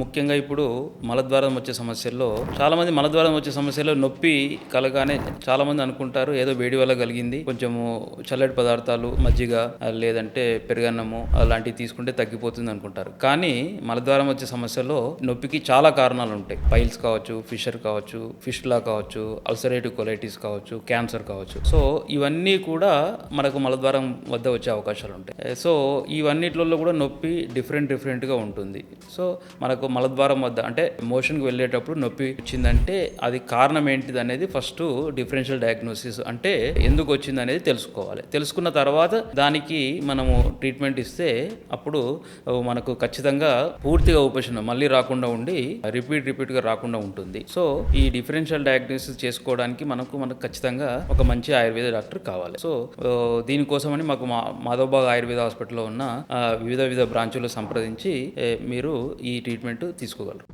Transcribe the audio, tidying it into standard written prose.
ముఖ్యంగా ఇప్పుడు మలద్వారం వచ్చే సమస్యల్లో చాలామంది మలద్వారం వచ్చే సమస్యల్లో నొప్పి కలగానే చాలామంది అనుకుంటారు ఏదో వేడి వల్ల కలిగింది, కొంచెము చల్లటి పదార్థాలు మజ్జిగ లేదంటే పెరుగన్నము అలాంటివి తీసుకుంటే తగ్గిపోతుంది అనుకుంటారు. కానీ మలద్వారం వచ్చే సమస్యల్లో నొప్పికి చాలా కారణాలు ఉంటాయి. పైల్స్ కావచ్చు, ఫిషర్ కావచ్చు, ఫిస్టులా కావచ్చు, అల్సరేటివ్ కొలైటిస్ కావచ్చు, క్యాన్సర్ కావచ్చు. సో ఇవన్నీ కూడా మనకు మలద్వారం వద్ద వచ్చే అవకాశాలు ఉంటాయి. సో ఇవన్నిట్లలో కూడా నొప్పి డిఫరెంట్గా ఉంటుంది. సో మనకు మలద్వారం వద్ద అంటే మోషన్కి వెళ్ళేటప్పుడు నొప్పి వచ్చిందంటే అది కారణం ఏంటిది అనేది ఫస్ట్ డిఫరెన్షియల్ డయాగ్నోసిస్ అంటే ఎందుకు వచ్చింది అనేది తెలుసుకోవాలి. తెలుసుకున్న తర్వాత దానికి మనము ట్రీట్మెంట్ ఇస్తే అప్పుడు మనకు ఖచ్చితంగా పూర్తిగా ఉపశమనం మళ్ళీ రాకుండా ఉండి రిపీట్గా రాకుండా ఉంటుంది. సో ఈ డిఫరెన్షియల్ డయాగ్నోసిస్ చేసుకోవడానికి మనకు ఖచ్చితంగా ఒక మంచి ఆయుర్వేద డాక్టర్ కావాలి. సో దీనికోసమని మాకు మాధవబాగ్ ఆయుర్వేద హాస్పిటల్లో ఉన్న వివిధ బ్రాంచులు సంప్రదించి మీరు ఈ ట్రీట్మెంట్ తీసుకోగలరు.